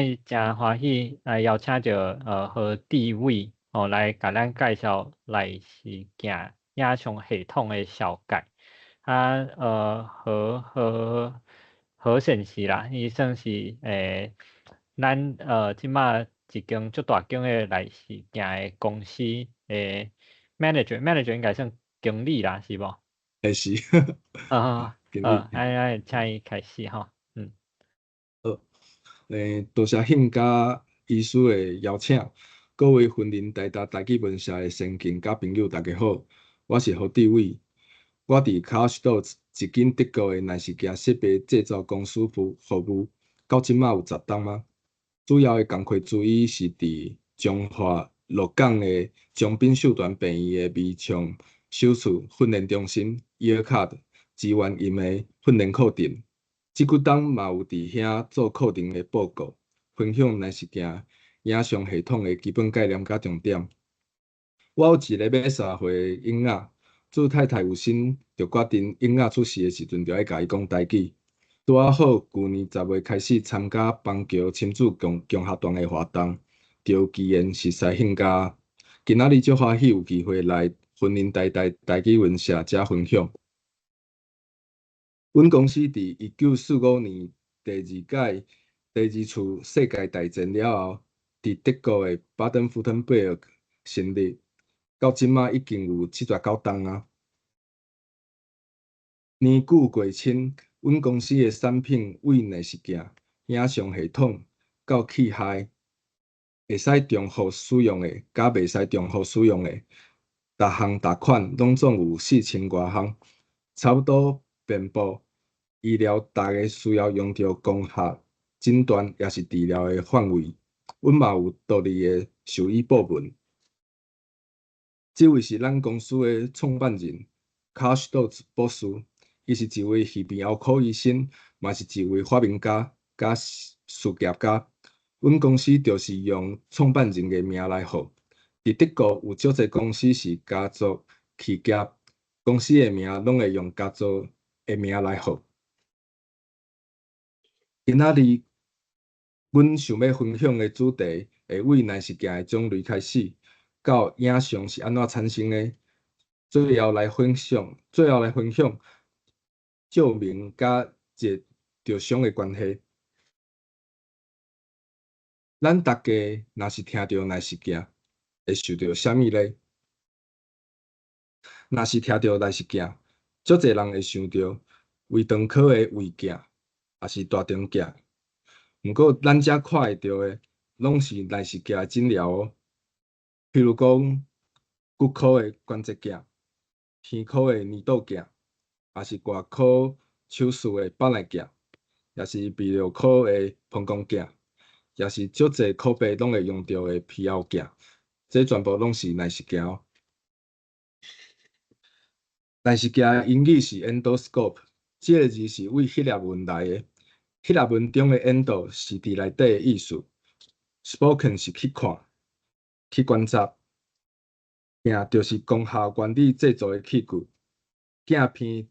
日真欢喜来邀请到何地位来甲咱介绍内视镜影像系统的小解。何先生啦，伊算是咱即马一间足大间的内视镜的公司manager 应该算经理啦，是无？是，经理。请伊开始吼。多谢兴甲医师的邀请，各位婚姻台达基文社的先敬甲朋友，大家好，我是何志伟，我伫卡士多一间德国的内视镜设备制造公司服务，到即马有10档啊。主要的工作主要是伫中华鹿港的中滨秀团病院的微创手术训练中心 EarCut 支援因的训练课程。即几档嘛有伫遐做课程的报告，分享内视镜影像系统的基本概念甲重点。我有一个要3岁的婴仔，做太太有心，就决定婴仔出世的时阵，就爱甲伊讲台语。拄好去年10月开始参加邦桥亲子共学团的活动，就有机缘实习兴家。今仔日足欢喜有机会来婚姻台语文社遮分享。阮公司伫1945年第二届第二次世界大战了后，伫德国的巴登符腾贝尔成立，到即马已经有79档啊。年久过亲，阮公司的产品为内视镜、影像系统到器械，会使重复使用的，甲袂使重复使用的，逐项逐款拢总有4000多项，差不多遍布医疗大个需要用到光学诊断也是治疗的范围。阮嘛有独立的兽医部门。这位是咱公司的创办人卡什多兹博士，伊是一位耳鼻喉科医生，嘛是一位发明家甲事业家。阮公司就是用创办人的名来号。伫德国有足侪公司是家族企业，公司的名拢会用家族的名来号。今仔日，阮想要分享的主题会为内视镜的种类开始，到影像是安怎产生的，最后来分享照明甲热照相的关系。咱大家若是听到内视镜，会想到啥物呢？若是听到内视镜，足侪人会想到微长科的微镜，也是大中镜。毋过，咱遮看会到的，拢是内视镜的诊疗哦。譬如讲，骨科的关节镜、耳科的耳道镜，也是外科手术的腹内镜，也是泌尿科的膀胱镜，也是足侪科别拢会用到的皮喉镜。这全部拢是内视镜哦。内视镜英语是 endoscope， 这个字是为希腊文来的。希腊文中的 endo 是伫内底的意思 ，spoken 是去看、去观察，镜就是光学原理制作的器具。镜片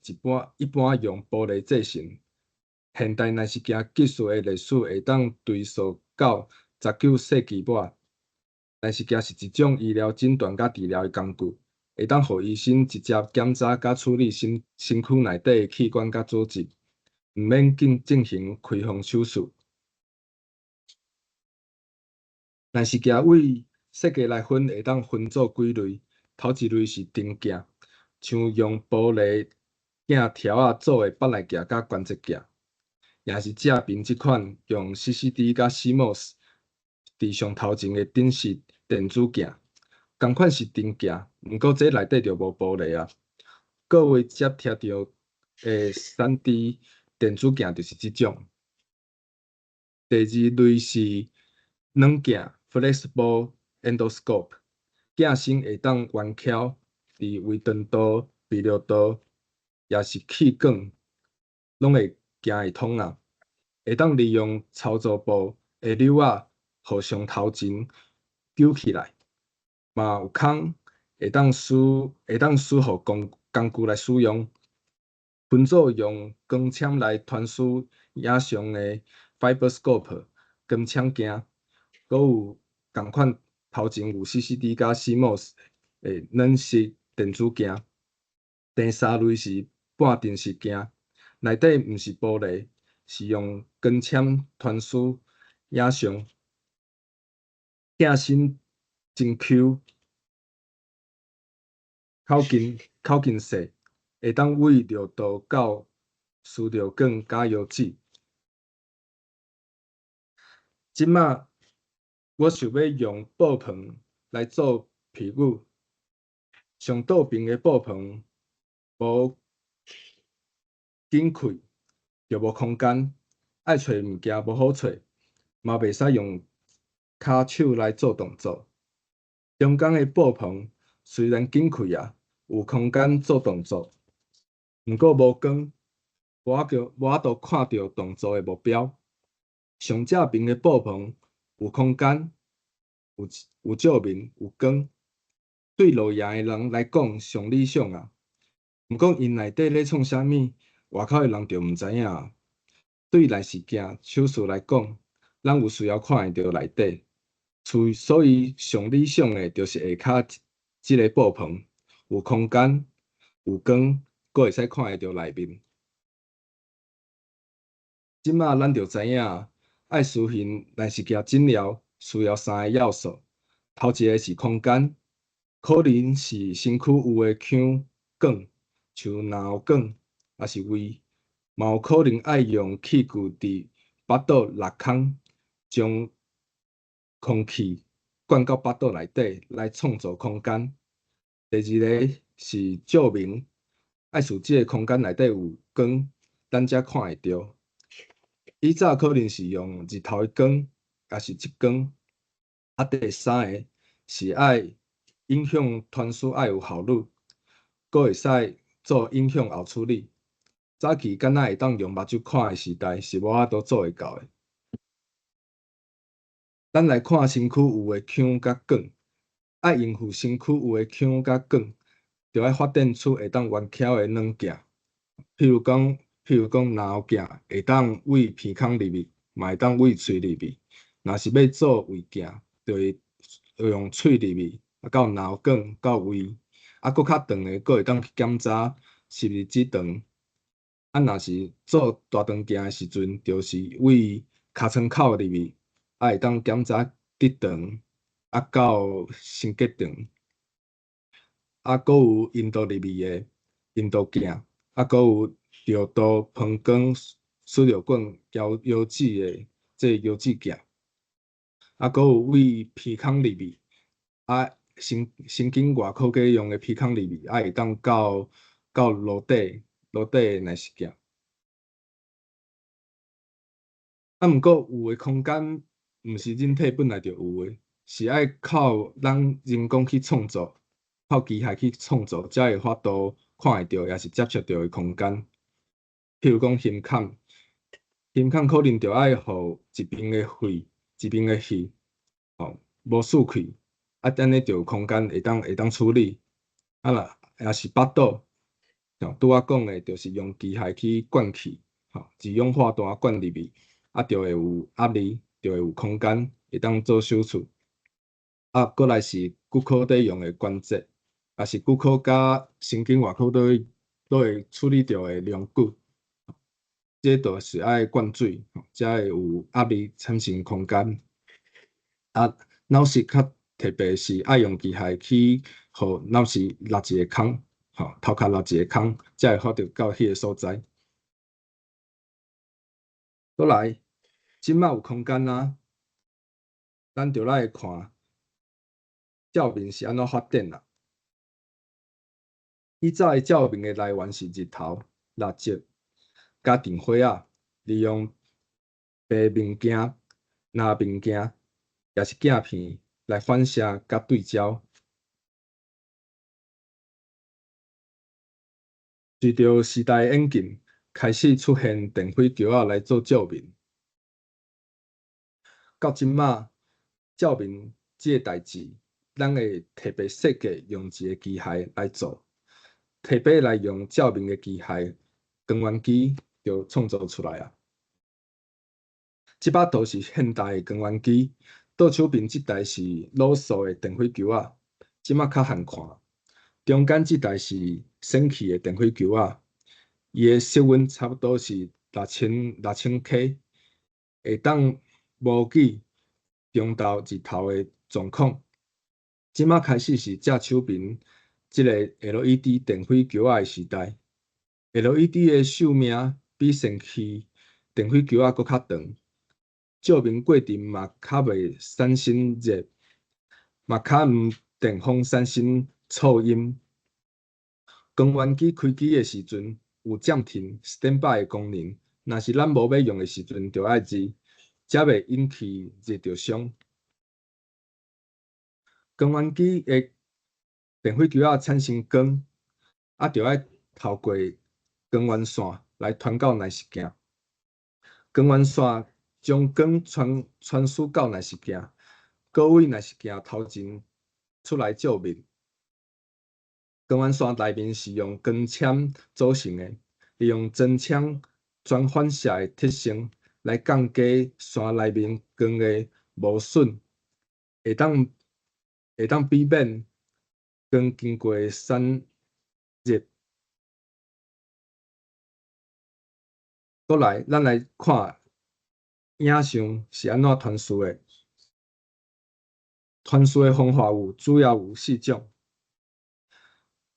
一般用玻璃制成。现代内视镜技术的历史会当追溯到19世纪末。内视镜是一种医疗诊断甲治疗的工具，会当予医生直接检查甲处理身躯内底的器官甲组织。毋免进行开放手术。内视镜为设计来分，会当分做几类。头一类是定镜，像用玻璃镜条做的腹内镜甲关节镜，也是正面即款用 CCD 甲 CMOS 伫上头前的顶式电子镜。同款是定镜，毋过这内底就无玻璃啊。各位接听到的3D 电子镜就是这种。第二类是软镜 （flexible endoscope），镜身会当弯翘，伫微肠道、泌尿道，也是气管，拢会行会通啊。会当利用操作部的钮互相头前揪起来，嘛有空会当使互工具来使用。分组用光纤来传输影像的 fiberscope，光枪镜，搁有共款头前有 CCD 甲 CMOS 的软式电子镜。第三类是半定时镜，内底毋是玻璃，是用光纤传输影像，镜身真 Q， 口径细，会当为着度到输着光加油脂。即马我想要用布棚来做皮具，上倒边的布棚无紧开，就无空间，爱找物件无好找，嘛袂使用骹手来做动作。中间的布棚虽然紧开啊，有空间做动作，毋过无光，无法度看到动作的目标。上正边的布棚有空间，有照明，有光，对路野的人来讲上理想啊。毋过因内底咧创啥物，外口的人就毋知影啊。对内饰件手术来讲，咱有需要看会到内底，所以上理想的就是下骹即个布棚有空间、有光，阁会使看会到内面。即马咱就知影，爱实行内饰件诊疗需要3个要素。头一个是空间，可能是身躯有的腔管，像脑管也是胃，嘛有可能爱用器具伫腹肚落空，将空气灌到腹肚内底来创造空间。第二个是照明，爱使即个空间内底有光，咱才看会到。以早可能是用日头的光，也是极光。啊，第三个是爱影像传输爱有效率，阁会使做影像后处理。早期敢若会当用目睭看的时代是无法度做会到的。咱来看身躯有的腔甲管，爱应付身躯有的腔甲管，就要发展出会当圆巧的软件。譬如讲脑镜会当喂鼻孔入面，嘛会当喂喙入面。若是要做胃镜，就会用喙入面，到脑管到胃，搁较长的，搁会当去检查是毋是指长。若是做大肠镜的时阵，就是喂尻川口入面，会当检查直肠，到心结肠，搁有印度入面的印度镜，搁有调度膀胱输尿管腰子的这腰子镜，搁有喂鼻孔入面，神经外科给用的鼻孔入面，会当到颅底的内视镜。毋过有的空间毋是人体本来就有的，是爱靠咱人工去创造，靠机械去创造，才会法度看会到，也是接触到的空间。譬如讲心坎，心坎可能就爱互一边的肺、一边的气，无输气，安尼就有空间会当处理。啦，也是腹肚，拄仔讲的，就是用机械去灌气，二氧化碳灌入去。就会有压力，就会有空间，会当做手术。过来是骨科在用的关节，也是骨科甲神经外科都会处理到的梁骨。这都是爱灌水，才会有压力产生空间。脑室较特别是爱用机械去互脑室落一个孔，头壳落一个孔，才会发到迄个所在。过来。即马有空间啊，咱就来看照明是安怎发展啦。以早的照明的来源是日头、蜡烛、甲电火仔，利用白物件、蓝物件，也是镜片来反射甲对焦。随着时代演进，开始出现电火球仔来做照明。到即马，照明这个代志，咱会特别设计用一个机械来做，特别来用照明的机械，光源机就创造出来啊。即摆都是现代的光源机，倒手边即台是老素的电火球仔，即摆较罕看。中间即台是升气的电火球仔，伊的色温差不多是六千 K， 会当模拟中昼日头的状况。即摆开始是正手边即个 LED 电火球仔的时代。LED 的寿命比升气电火球仔搁较长，照明过程嘛较袂产生热，嘛较毋电风产生噪音。光源机开机的时阵有暂停 standby 的功能，若是咱无要用的时阵，就爱入，才袂引起热着伤。光源机的电火球仔产生光，就要透过光源线来传到内饰件。光源线将光传输到内饰件，搁为内饰件头前出来照明。光源线内面是用光纤组成的，利用真枪全反射的特性来降低线内面光的无损，会当避免光经过散热。过来，咱来看影像是安怎传输的。传输的方法主要有4种。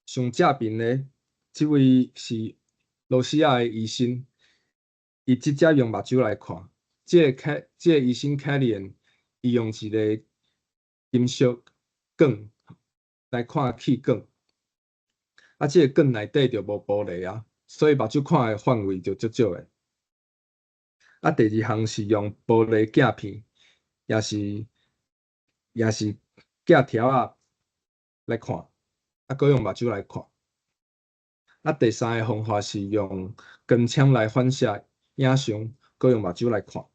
上正边的这位是罗西亚的医生，伊直接用目睭来看。这个医生凯利，伊用一个金属管来看气管，这个管内底就无玻璃啊，所以目睭看的范围就足少的。第二项是用玻璃镜片，也是镜条来看，搁用目睭来看。第三个方法是用光纤来反射影像，搁用目睭来看。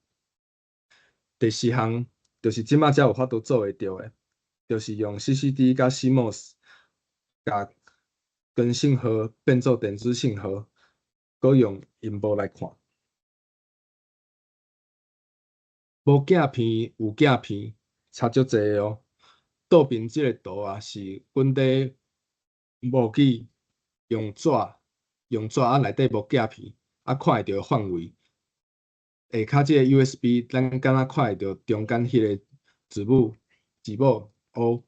第四项就是即马才有法度做会到的，就是用 CCD 甲 CMOS 甲光信号变做电子信号，搁用荧幕来看。无镜片有镜片，差足济哦。倒边即个图是阮伫模拟用纸内底无镜片，看会到范围。下骹即个 USB， 咱敢若看会到中间迄个字母 O。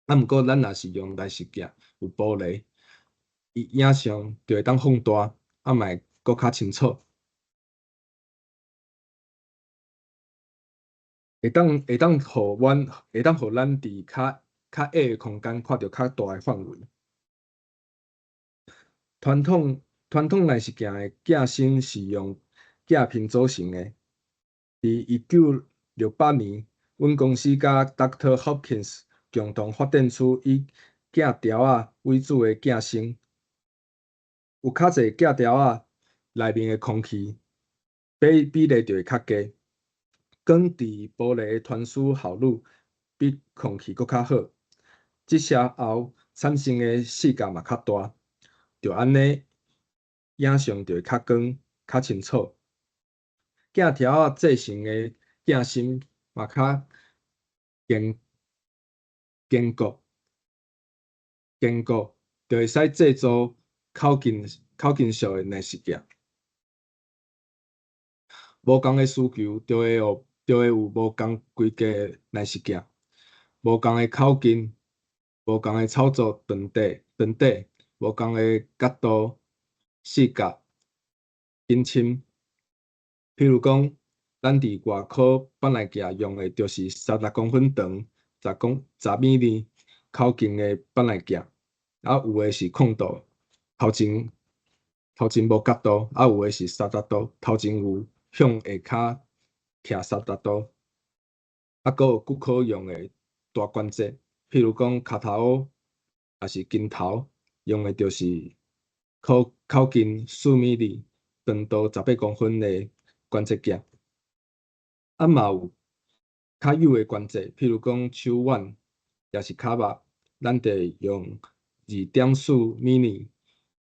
毋过咱若是用内饰件有玻璃，伊影像就会当放大，嘛会搁较清楚。会当互咱伫较矮的空间看到较大的范围。传统内饰件的镜身是用镜片组成的。伫1968年，阮公司甲 Dr. Hopkins 共同发展出以镜条为主的镜身，有较侪镜条内面的空气比例就会较低，光伫玻璃的传输效率比空气搁较好。这些后产生的视角嘛较大，就安尼影像就会较光、较清楚。镜条制成的镜身嘛较坚固，就会使制作靠近属的内饰件。无共的需求，就会有无共规格的内饰件，无共的靠近，无共的操作长短，无共的角度、视角、引擎。譬如讲，咱伫外口放内镜用的就是36公分长、10mm 靠近的放内镜，有的是控度，头前无角度，有的是30度，头前有向下骹徛30度。搁有骨科用的大关节，譬如讲骹头也是肩头，用的就是靠近4mm、长度18公分的关节镜。嘛有较幼的关节，譬如讲手腕，也是骹肉，咱就会用2.4mm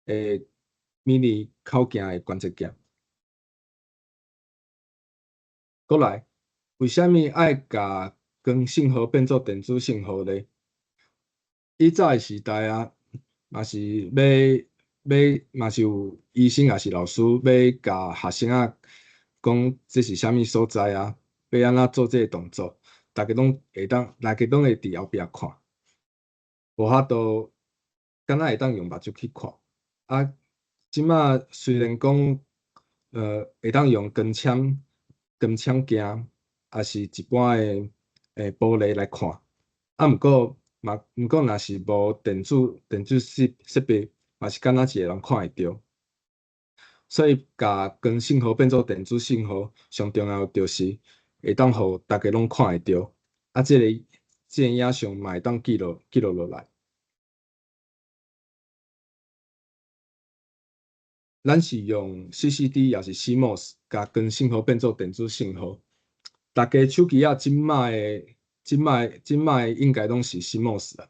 的靠镜的关节镜。过来，为什么爱甲光信号变做电子信号呢？以早的时代啊，嘛是嘛是有医生也是老师要甲学生仔讲这是啥物所在啊，要安怎做这个动作，大家拢会伫后壁看，无法度敢若会当用目睭去看。啊，即马虽然讲会当用光枪镜，也是一般的玻璃来看，啊，毋过若是无电子设备，嘛是敢若一个人看会着。所以，甲光信号变做电子信号，上重要就是会当互大家拢看会着，啊，这个影像嘛会当记录落来。咱是用 CCD 也是 CMOS，甲光信号变做电子信号。大家手机啊，即卖应该拢是 CMOS 啊。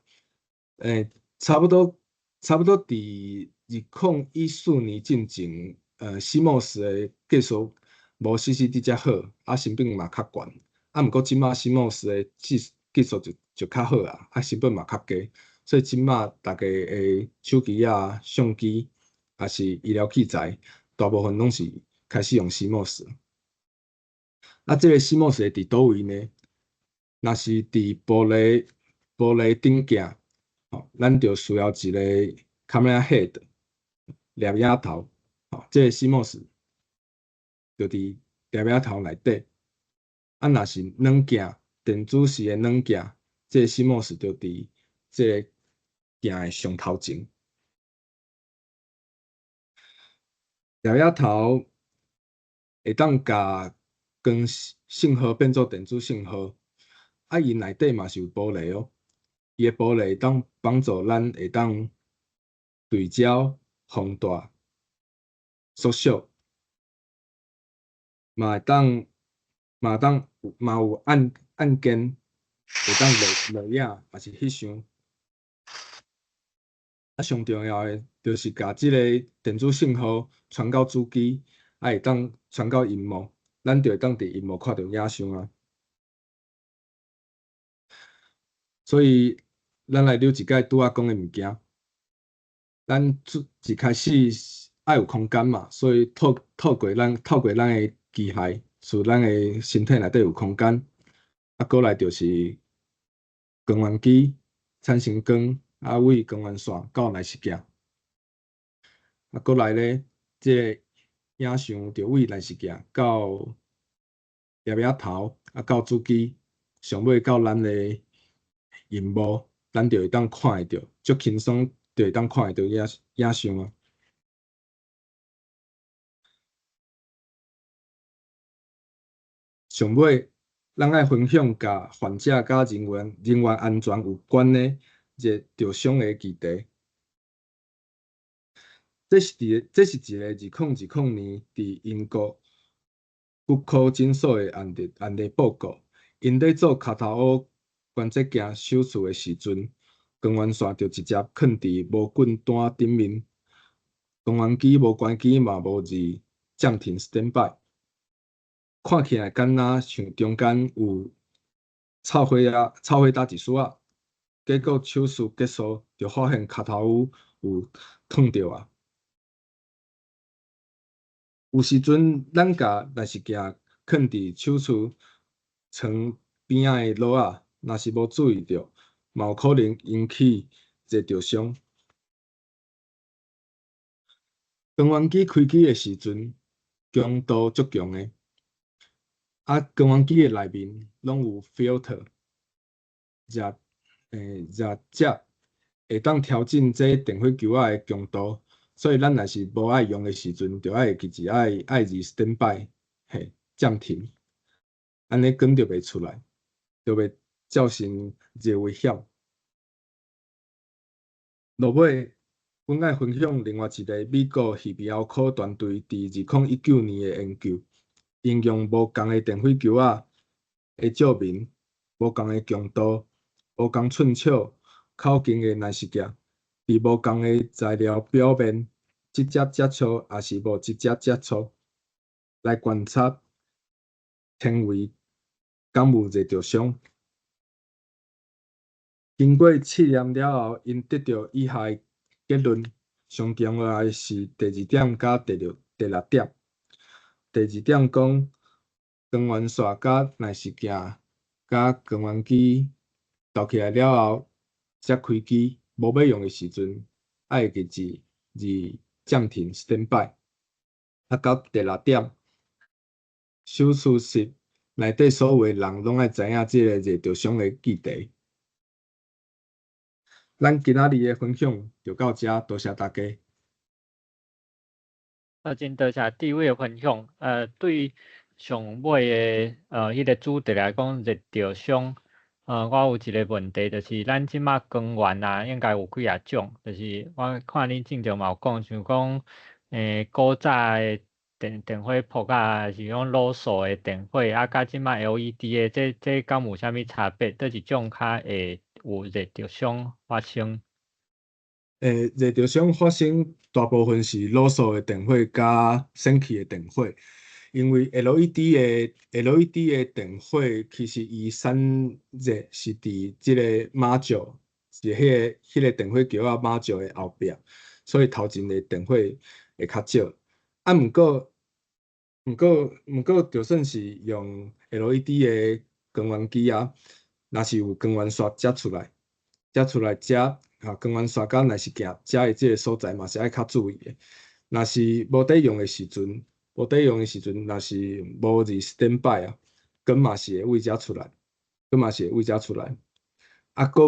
诶，差不多伫2014年进前，CMOS 的技术无 CCD 遮好，啊，成本嘛较悬。啊，毋过即马 CMOS 的技术就较好啊，啊，成本嘛较低，所以即马大家的手机啊、相机，也是医疗器材，大部分拢是开始用 CMOS。啊，这个 CMOS 会伫倒位呢？若是伫玻璃顶镜，吼，咱就需要一个 camera head 摄影头，吼，这个 CMOS 就伫摄影头内底。啊，若是软镜，电子式的软镜，这个 CMOS 就伫这个镜的上头前。摄影头会当甲光信号变做电子信号，啊，伊内底嘛是有玻璃哦。伊的玻璃会当帮助咱会当对焦、放大、缩小，嘛会当嘛有按键会当录影，也是翕相。啊，上重要的就是甲即个电子信号传到主机，啊会当传到荧幕，咱就会当伫荧幕看到影像啊。所以，咱来了解拄仔讲的物件。咱一开始爱有空间嘛，所以透过咱的机械，使咱的身体内底有空间。啊，过来就是光源机产生光，啊，为光源线到内视镜。啊，过来咧，这个影像就为内视镜到摄影头，啊，到主机，上尾到咱的荧幕，咱就会当看会到，足轻松就会当看会到影像啊。上尾，咱爱分享甲患者甲人员安全有关的一个着伤的议题。这是一个2020年伫英国骨科诊所的案例报告。因咧做脚头凹关节镜手术的时阵，光源线就直接囥伫无棍单顶面，光源机无关机嘛无字暂停 standby。看起来敢若像中间有插火打一丝仔，结果手术结束就发现脚头有烫着啊。有时阵咱甲内视镜囥伫手术床边仔的落仔，若是无注意到，嘛有可能引起一个着伤。光源机开机的时阵，强度足强的。啊，光源机的内面拢有 filter， 热接会当调整这电火球仔的强度，所以咱若是无爱用的时阵，就爱记住爱字 standby， 嘿，暂停，安尼光就袂出来，就袂造成一个危险。落尾，阮爱分享另外一个美国耳鼻喉科团队伫2019年的研究。应用无共的电火球仔的照明、无共的强度、无共寸尺、口径的内视镜，伫无共的材料表面直接接触，也是无直接接触，来观察称为感冒热中伤。经过试验了后，因得到以下的结论：上重要的是第二点甲第六点。第二点讲，光源线甲若是镜甲光源机斗起来了后，才开机，无要用的时阵，爱日志暂停 standby。啊，到第六点，手术室内底所有的人拢爱知影即个热中伤的议题。咱今仔日的分享就到这，多谢大家。真多谢第一位的分享。对上尾的迄个主题来讲，热中伤，我有一个问题，就是咱即马光源啊，应该有几啊种，就是我看恁正常嘛有讲，像讲古早的电火扑啊，是讲卤素的电火，啊，甲即马 LED 的，这敢有啥物差别？倒一种较会有热中伤发生？热中伤发生大部分是卤素的电火加氙气的电火，因为 LED 的电火其实伊散热是伫即个马脚，是迄个电火桥啊马脚的后壁，所以头前的电火会较少。啊，毋过，就算是用 LED 的光源机啊，若是有光源线接出来，光源线甲若是行遮的即个所在嘛是爱较注意的。若是无得用的时阵，若是无伫 standby 啊，光嘛是会为遮出来，啊，搁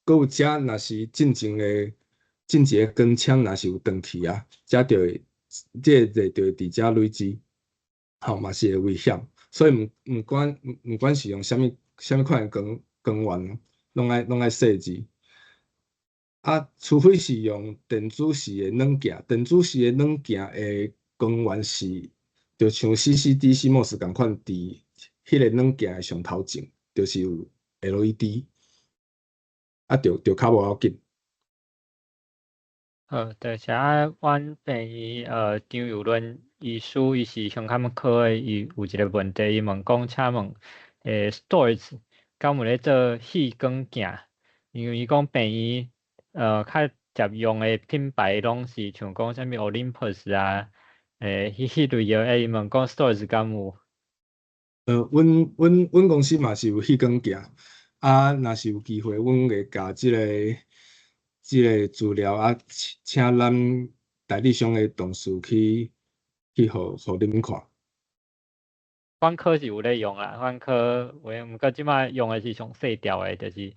有遮若是进前的光枪若是有断去啊，遮就会即个热就会伫遮累积，嘛是会危险。所以毋管是用啥物款的光源，拢爱设置。啊，除非是用电子式的软件，电子式的软件的光源是，就像 CCD、CMOS 共款，伫迄个软件的上头前，就是有 LED，啊，就较无要紧。多谢阮病医张友伦医师，伊是胸腔科的，伊有一个问题，伊问讲，请问storage 敢有咧做细光镜？因为伊讲病医较常用的品牌拢是像讲啥物 Olympus 啊，迄类的，伊问讲 storage 敢有？阮公司嘛是有翕光镜，啊，若是有机会，阮会甲即个资料啊，请咱代理商的同事互恁看。阮科是有咧用啦，阮科毋过即摆用的是上细条的，就是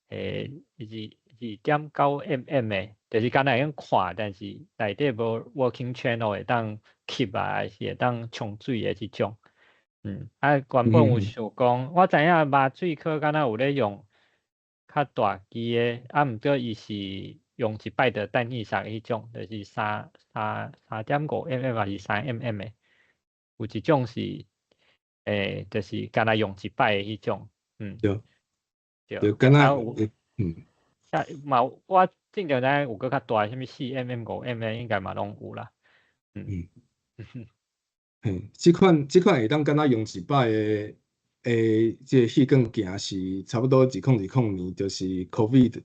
2.9mm 的，就是敢若会用看，但是内底无 working channel 会当 keep 啊，还是会当冲水的即种。原本有想讲，我知影麻醉科敢若有咧用较大机的，毋过伊是用一摆就等于啥迄种，就是3.5mm 还是3mm 的，有一种是就是敢若用一摆的迄种，对，敢若我正常知有个较大，啥物4mm、5mm 应该嘛拢有啦。即款会当敢若用一摆即个翕光镜是差不多2020年，就是 COVID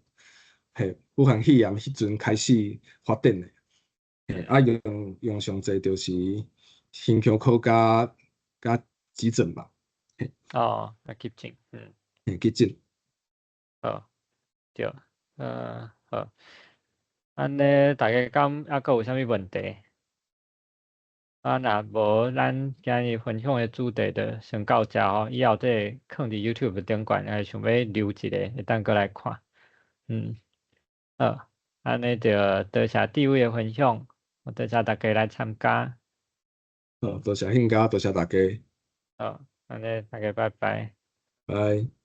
武汉肺炎迄阵开始发展的。啊，用上侪就是胸腔科加急诊吧。急诊，急诊。对，好，安尼大家敢还佫有啥物问题？若无，咱今日分享的主题就先到遮吼，以后这放伫 YouTube 顶悬，想要留一个，会当过来看。好，安尼就多谢第位的分享，多谢大家来参加。多谢兴家，多谢大家。好，安尼大家拜拜。拜。